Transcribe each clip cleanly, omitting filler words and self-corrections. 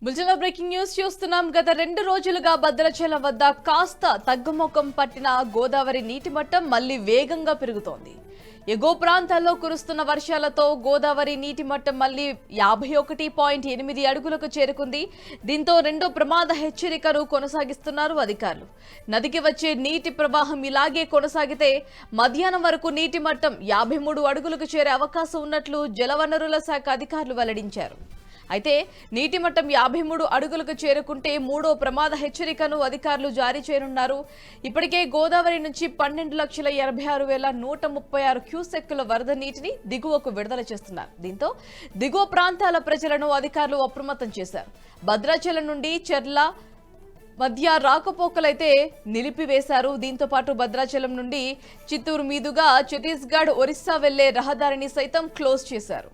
బులెటిన్లో breaking news చూస్తున్నాం. గత 2 రోజులుగా భద్రాచలం వద్ద కాస్త తగ్గుముఖం పట్టిన గోదావరి నీటి మట్టం మళ్లీ వేగంగా పెరుగుతోంది. ఎగువ ప్రాంతాల్లో కురుస్తున్న వర్షాలతో గోదావరి నీటి మట్టం మళ్లీ 51.8 అడుగులకు చేరుకుంది. దీంతో రెండో ప్రమాద హెచ్చరికను కొనసాగిస్తున్నారు అధికారులు. నదికి వచ్చే నీటి ప్రవాహం ఇలాగే కొనసాగితే మధ్యాహ్నం వరకు నీటి మట్టం 53 అడుగులకు చేరే అవకాశం ఉన్నట్లు జలవనరుల శాఖ అధికారులు వెల్లడించారు. అయితే నీటి మట్టం 53 అడుగులకు చేరుకుంటే మూడో ప్రమాద హెచ్చరికను అధికారులు జారీ చేయనున్నారు. ఇప్పటికే గోదావరి నుంచి 12,86,136 క్యూసెక్కుల వరద నీటిని దిగువకు విడుదల చేస్తున్నారు. దీంతో దిగువ ప్రాంతాల ప్రజలను అధికారులు అప్రమత్తం చేశారు. భద్రాచలం నుండి చెర్ల మధ్య రాకపోకలైతే నిలిపివేశారు. దీంతో పాటు భద్రాచలం నుండి చిత్తూరు మీదుగా ఛత్తీస్గఢ్, ఒరిస్సా వెళ్లే రహదారిని సైతం క్లోజ్ చేశారు.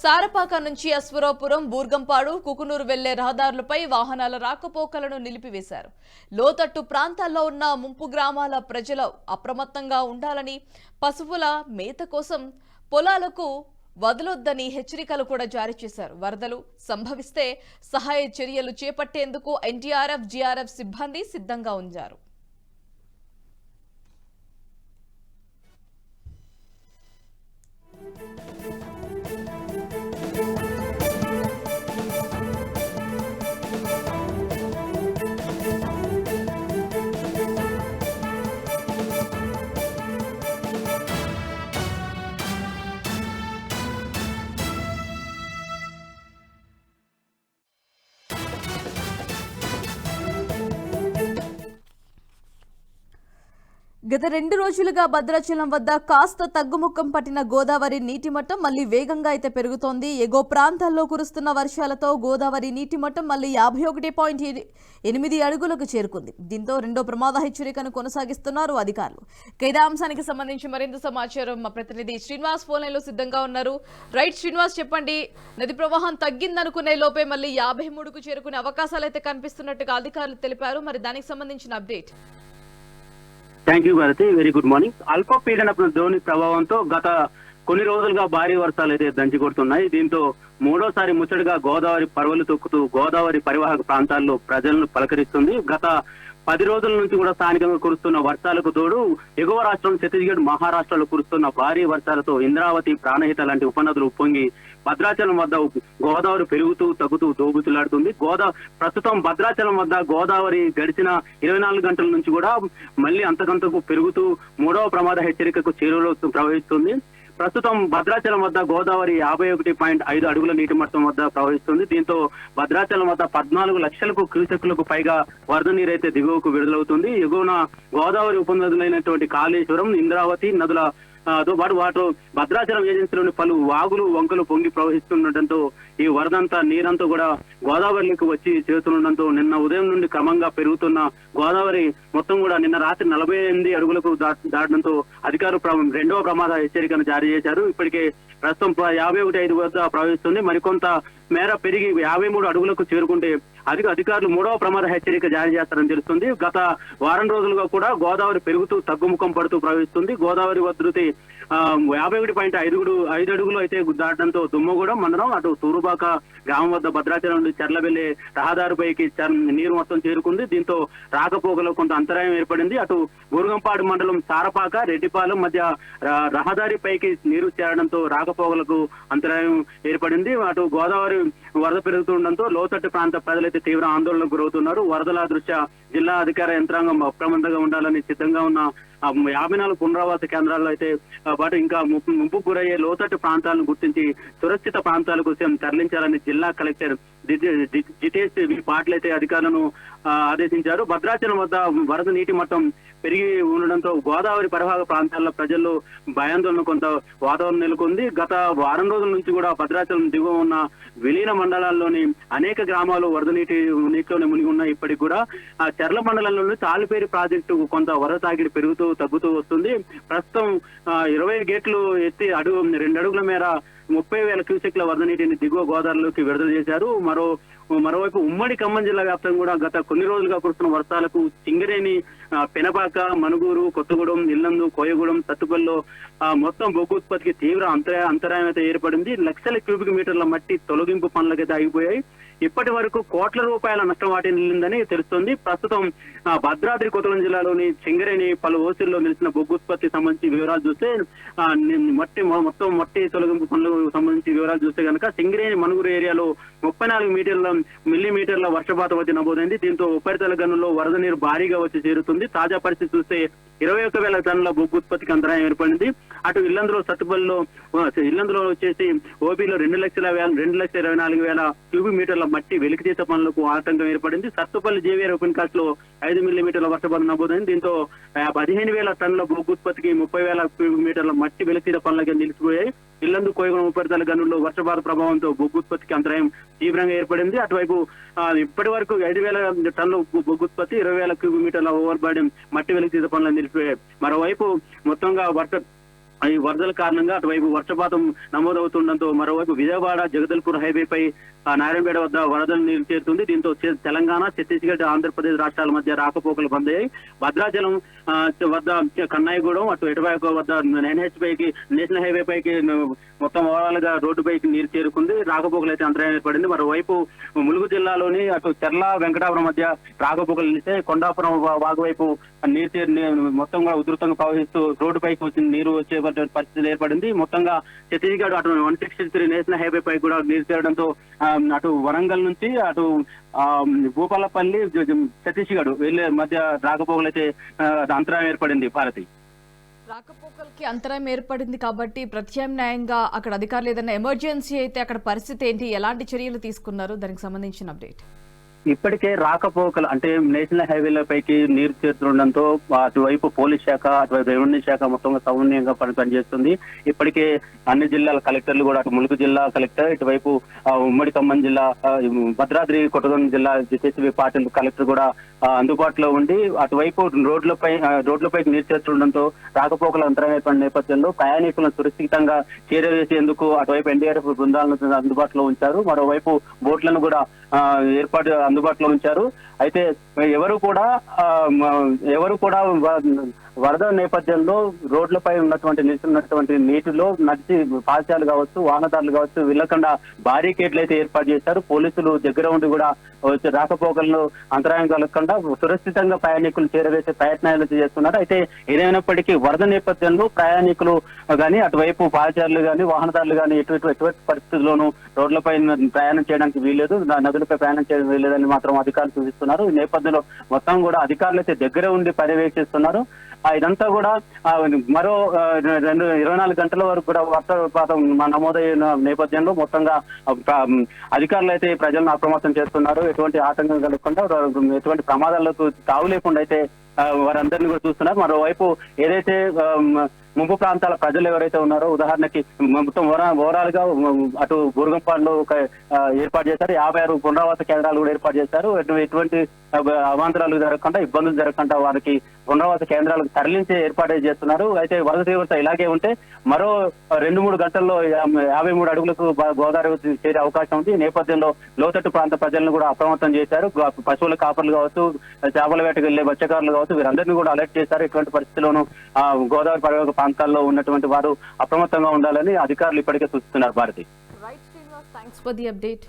సారపాక నుంచి అశ్వరాపురం, బూర్గంపాడు, కుకునూరు వెళ్లే రహదారులపై వాహనాల రాకపోకలను నిలిపివేశారు. లోతట్టు ప్రాంతాల్లో ఉన్న ముంపు గ్రామాల ప్రజలు అప్రమత్తంగా ఉండాలని, పశువుల మేత కోసం పొలాలకు వదలొద్దని హెచ్చరికలు కూడా జారీ చేశారు. వరదలు సంభవిస్తే సహాయ చర్యలు చేపట్టేందుకు ఎన్డీఆర్ఎఫ్, జీఆర్ఎఫ్ సిబ్బంది సిద్ధంగా ఉంచారు. గత 2 రోజులుగా భద్రాచలం వద్ద కాస్త తగ్గుముఖం పట్టిన గోదావరి నీటి మట్టం మళ్లీ వేగంగా అయితే పెరుగుతోంది. ఎగువ ప్రాంతాల్లో కురుస్తున్న వర్షాలతో గోదావరి నీటి మట్టం మళ్లీ 51.8 అడుగులకు చేరుకుంది. దీంతో రెండో ప్రమాద హెచ్చరికను కొనసాగిస్తున్నారు అధికారులు. ఇదే అంశానికి సంబంధించి మరింత సమాచారం మా ప్రతినిధి శ్రీనివాస్ ఫోన్ లైన్లో సిద్ధంగా ఉన్నారు. రైట్ శ్రీనివాస్, చెప్పండి. నది ప్రవాహం తగ్గిందనుకునే లోపే మళ్లీ 53కు చేరుకునే అవకాశాలు అయితే కనిపిస్తున్నట్టుగా అధికారులు తెలిపారు. మరి దానికి సంబంధించిన update? Thank you Bharathi, very good morning. అల్పపీడన ద్రోణి ప్రభావంతో గత కొన్ని రోజులుగా భారీ వర్షాలు అయితే దంచి కొడుతున్నాయి. దీంతో మూడోసారి ముచ్చటగా గోదావరి పర్వలు తొక్కుతూ గోదావరి పరివాహక ప్రాంతాల్లో ప్రజలను పలకరిస్తుంది. గత 10 రోజుల నుంచి కూడా స్థానికంగా కురుస్తున్న వర్షాలకు తోడు ఎగువ రాష్ట్రం ఛత్తీస్గఢ్, మహారాష్ట్రలో కురుస్తున్న భారీ వర్షాలతో ఇంద్రావతి, ప్రాణహిత లాంటి ఉపనదులు ఉప్పొంగి భద్రాచలం వద్ద గోదావరి పెరుగుతూ తగ్గుతూ దోబుతులాడుతుంది. ప్రస్తుతం భద్రాచలం వద్ద గోదావరి గడిచిన 24 గంటల నుంచి కూడా మళ్ళీ అంతకంతకు పెరుగుతూ మూడవ ప్రమాద హెచ్చరికకు చేరువలో ప్రవహిస్తుంది. ప్రస్తుతం భద్రాచలం వద్ద గోదావరి 51.5 అడుగుల నీటి మట్టం వద్ద ప్రవహిస్తుంది. దీంతో భద్రాచలం వద్ద 14 లక్షలకు క్యూసెక్కులకు పైగా వరద నీరైతే దిగువకు విడుదలవుతుంది. ఎగువన గోదావరి ఉపనదులైనటువంటి కాళేశ్వరం, ఇంద్రావతి నదుల తో పాటు వాటిలో భద్రాచలం ఏజెన్సీలోని పలు వాగులు, వంకలు పొంగి ప్రవహిస్తుండటంతో ఈ వరదంతా నీరంతా కూడా గోదావరిలోకి వచ్చి చేరుతుండటంతో నిన్న ఉదయం నుండి క్రమంగా పెరుగుతున్న గోదావరి మొత్తం కూడా నిన్న రాత్రి 48 అడుగులకు దాటడంతో అధికారులు రెండవ ప్రమాద హెచ్చరికను జారీ చేశారు. ఇప్పటికే ప్రస్తుతం 51.5 వద్ద ప్రవహిస్తుంది. మరికొంత మేర పెరిగి 53 అడుగులకు చేరుకుంటే అధికారులు మూడవ ప్రమాద హెచ్చరిక జారీ చేస్తారని తెలుస్తుంది. గత వారం రోజులుగా కూడా గోదావరి పెరుగుతూ తగ్గుముఖం పడుతూ ప్రవహిస్తుంది. గోదావరి ఉధృతి 51.5 అడుగులు అయితే దాటడంతో దుమ్మగూడెం మండలం, అటు తూరుబాక గ్రామం వద్ద భద్రాచలం నుండి చెర్ల వెళ్లే రహదారిపైకి నీరు మొత్తం చేరుకుంది. దీంతో రాకపోకలో కొంత అంతరాయం ఏర్పడింది. అటు బూర్గంపాడు మండలం సారపాక, రెడ్డిపాలెం మధ్య రహదారిపైకి నీరు చేరడంతో రాకపోకలకు అంతరాయం ఏర్పడింది. అటు గోదావరి వరద పెరుగుతుండటంతో లోతట్టు ప్రాంత ప్రజలైతే తీవ్ర ఆందోళనకు గురవుతున్నారు. వరదల దృష్ట్యా జిల్లా అధికార యంత్రాంగం అప్రమత్తంగా ఉండాలని సిద్ధంగా ఉన్న 54 పునరావాస కేంద్రాల్లో అయితే పాటు ఇంకా ముంపు గురయ్యే లోతట్టు ప్రాంతాలను గుర్తించి సురక్షిత ప్రాంతాలకు తరలించాలని జిల్లా కలెక్టర్ జితేష్ పాటిల్ అయితే అధికారులను ఆదేశించారు. భద్రాచలం వద్ద వరద నీటి మట్టం పెరిగి ఉండడంతో గోదావరి పరివాహక ప్రాంతాల్లో ప్రజల్లో భయాందోళన కొంత వాతావరణం నెలకొంది. గత వారం రోజుల నుంచి కూడా భద్రాచలం దిగువ ఉన్న విలీన మండలాల్లోని అనేక గ్రామాలు వరద నీటిలోనే మునిగి ఉన్నాయి. ఇప్పటికి కూడా ఆ చెర్ల మండలంలోని తాలిపేరి ప్రాజెక్టు కొంత వరద తాకిడి పెరుగుతూ తగ్గుతూ వస్తుంది. ప్రస్తుతం 20 గేట్లు ఎత్తి 2 అడుగుల మేర 30,000 క్యూసెక్ల వరద నీటిని దిగువ గోదావరిలోకి విడుదల చేశారు. మరోవైపు ఉమ్మడి ఖమ్మం జిల్లా వ్యాప్తంగా కూడా గత కొన్ని రోజులుగా కురుస్తున్న వర్షాలకు సింగరేణి, పెనపాక, మనుగూరు, కొత్తగూడెం, ఇల్లందు, కోయగూడెం, సత్తుపల్లిలో మొత్తం బొగ్గు ఉత్పత్తికి తీవ్ర అంతరాయం అయితే ఏర్పడింది. లక్షల క్యూబిక్ మీటర్ల మట్టి తొలగింపు పనులకైతే ఆగిపోయాయి. ఇప్పటి వరకు కోట్ల రూపాయల నష్టం వాటిల్లిందని తెలుస్తోంది. ప్రస్తుతం భద్రాద్రి కొత్తగూడెం జిల్లాలోని సింగరేణి పలు ఓసిల్లో నిలిచిన బొగ్గు ఉత్పత్తి సంబంధించి వివరాలు చూస్తే మట్టి తొలగింపు పనులకు సంబంధించి వివరాలు చూస్తే కనుక సింగరేణి మనుగురు ఏరియాలో 34 మిల్లీమీటర్ల వర్షపాతం వచ్చి నమోదైంది. దీంతో ఉపరితల గనుల్లో వరద నీరు భారీగా వచ్చి చేరుతుంది. తాజా పరిస్థితి చూస్తే 21,000 టన్నుల బొగ్గు ఉత్పత్తికి అంతరాయం ఏర్పడింది. అటు ఇల్లందులో, సత్తుపల్లిలో వచ్చేసి ఓబీలో 2,24,000 క్యూబిక్ మీటర్ల మట్టి వెలికితీత పనులకు ఆటంకం ఏర్పడింది. సత్తుపల్లి జేవిఆర్ ఓపెన్ కాస్ట్ లో 5 మిల్లీమీటర్ల వర్షపాతం నమోదైంది. దీంతో 15,000 టన్నుల బొగ్గు ఉత్పత్తికి 30,000 క్యూబిక్ మీటర్ల మట్టి వెలికితీత పనులకి నిలిచిపోయాయి. ఇల్లందు, కోయగూడెం ఉపరితల గనుల్లో వర్షపాత ప్రభావంతో బొగ్గు ఉత్పత్తికి అంతరాయం తీవ్రంగా ఏర్పడింది. అటువైపు ఇప్పటి వరకు 5,000 టన్నుల బొగ్గు ఉత్పత్తి, 20,000 క్యూబిక్ మీటర్ల ఓవర్బాడి మట్టి వెలికితీత పనులను నిలిచిపోయాయి. మరోవైపు మొత్తంగా ఈ వరదల కారణంగా అటువైపు వర్షపాతం నమోదవుతుండటంతో మరోవైపు విజయవాడ జగదల్పూర్ హైవేపై నారాయణపేట వద్ద వరదలు నీరు చేరుతుంది. దీంతో తెలంగాణ, ఛత్తీస్గఢ్, ఆంధ్రప్రదేశ్ రాష్ట్రాల మధ్య రాకపోకలు బంద్ అయ్యాయి. భద్రాచలం వద్ద కన్నాయిగూడెం, అటు ఎటువైపు వద్ద నేషనల్ హైవే పైకి మొత్తం ఓవరాల్ గా రోడ్డు పైకి నీరు చేరుకుంది. రాకపోకలు అయితే అంతరాయం ఏర్పడింది. మరోవైపు ములుగు జిల్లాలోని అటు చెర్ల, వెంకటాపురం మధ్య రాకపోకలు నిలిస్తే కొండాపురం వాగు వైపు మొత్తం కూడా ఉధృతంగా ప్రవహిస్తూ రోడ్డు పైకి వచ్చిన నీరు వచ్చే పరిస్థితి ఏర్పడింది. మొత్తంగా ఛత్తీస్గఢ్ అటు 163 నేషనల్ హైవే పై కూడా నీరు చేరడంతో అటు వరంగల్ నుంచి అటు భూపాలపల్లి, ఛత్తీస్గఢ్ వెళ్లే మధ్య రాకపోకలు అయితే అంతరాయం ఏర్పడింది. భారతి, రాకపోకలకి అంతరాయం ఏర్పడింది కాబట్టి ప్రత్యామ్నాయంగా అక్కడ అధికారులు ఏదైనా ఎమర్జెన్సీ అయితే అక్కడ పరిస్థితి ఏంటి, ఎలాంటి చర్యలు తీసుకున్నారు, దానికి సంబంధించిన అప్డేట్? ఇప్పటికే రాకపోకలు అంటే నేషనల్ హైవేల పైకి నీరు చేరుతుండడంతో అటువైపు పోలీస్ శాఖ, అటువైపు రెవెన్యూ శాఖ మొత్తంగా సమన్వయంగా పనిచేస్తుంది. ఇప్పటికే అన్ని జిల్లాల కలెక్టర్లు కూడా, అటు ములుగు జిల్లా కలెక్టర్, ఇటువైపు ఉమ్మడి ఖమ్మం జిల్లా, భద్రాద్రి కొత్తగూడెం జిల్లా జేసీబీ పాటిల్ కలెక్టర్ కూడా అందుబాటులో ఉండి అటువైపు రోడ్లపైకి నీరు చేరుతుండడంతో రాకపోకల అంతరాయం ఏర్పడిన నేపథ్యంలో ప్రయాణికులను సురక్షితంగా చేరవేసేందుకు అటువైపు ఎన్డీఆర్ఎఫ్ బృందాలను అందుబాటులో ఉంచారు. మరోవైపు బోట్లను కూడా అందుబాటులో ఉంచారు. అయితే ఎవరు కూడా వరద నేపథ్యంలో రోడ్లపై నిలుస్తున్నటువంటి నీటిలో నడిచి పాదచారులు కావచ్చు, వాహనదారులు కావచ్చు వెళ్లకుండా బారికేడ్లు అయితే ఏర్పాటు చేశారు. పోలీసులు దగ్గర ఉండి కూడా రాకపోకలను అంతరాయం కలగకుండా సురక్షితంగా ప్రయాణికులు చేరవేసే ప్రయత్నాలు చేస్తున్నారు. అయితే ఏదైనప్పటికీ వరద నేపథ్యంలో ప్రయాణికులు గానీ, అటువైపు పాదచారులు గానీ, వాహనదారులు గానీ ఎటువంటి పరిస్థితుల్లోనూ రోడ్లపై ప్రయాణం చేయడానికి వీల్లేదు, నదులపై ప్రయాణం చేయడం వీల్లేదని మాత్రం అధికారులు సూచిస్తున్నారు. ఈ నేపథ్యంలో మొత్తం కూడా అధికారులు అయితే దగ్గర ఉండి పర్యవేక్షిస్తున్నారు. ఇదంతా కూడా మరో 24 గంటల వరకు కూడా వర్షపాతం నమోదైన నేపథ్యంలో మొత్తంగా అధికారులు అయితే ప్రజలను అప్రమత్తం చేస్తున్నారు. ఎటువంటి ఆటంకం కలగకుండా, ఎటువంటి ప్రమాదాలకు తావు లేకుండా అయితే వారందరినీ కూడా చూస్తున్నారు. మరోవైపు ఏదైతే ముంపు ప్రాంతాల ప్రజలు ఎవరైతే ఉన్నారో, ఉదాహరణకి మొత్తం ఓవరాల్ గా అటు బురగంపాడులో ఏర్పాటు చేశారు, 56 పునరావాస కేంద్రాలు కూడా ఏర్పాటు చేశారు. ఎటువంటి అవాంతరాలు జరగకుండా, ఇబ్బందులు జరగకుండా వారికి పునరావాస కేంద్రాలకు తరలించే ఏర్పాటు చేస్తున్నారు. అయితే వరద తీవ్రత ఇలాగే ఉంటే మరో 2-3 గంటల్లో 53 అడుగులకు గోదావరి చేరే అవకాశం ఉంది. ఈ నేపథ్యంలో లోతట్టు ప్రాంత ప్రజలను కూడా అప్రమత్తం చేశారు. పశువుల కాపర్లు కావచ్చు, చేపల వేటకు వెళ్లే మత్స్యకారులు కావచ్చు, వీరందరినీ కూడా అలర్ట్ చేశారు. ఎటువంటి పరిస్థితుల్లోనూ గోదావరి పరివాహక ప్రాంతాల్లో ఉన్నటువంటి వారు అప్రమత్తంగా ఉండాలని అధికారులు ఇప్పటికే సూచిస్తున్నారు. Bharathi, right Srinivas, thanks for the update.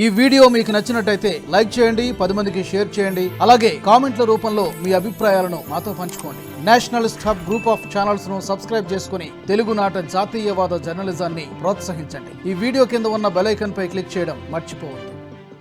ఈ వీడియో మీకు నచ్చినట్టయితే లైక్ చేయండి, 10 మందికి షేర్ చేయండి. అలాగే కామెంట్ల రూపంలో మీ అభిప్రాయాలను మాతో పంచుకోండి. Nationalist hub group of channels ను సబ్స్క్రైబ్ చేసుకుని తెలుగునాట జాతీయవాద జర్నలిజాన్ని ప్రోత్సహించండి. ఈ వీడియో కింద ఉన్న బెల్ ఐకాన్ పై క్లిక్ చేయడం మర్చిపోవద్దు.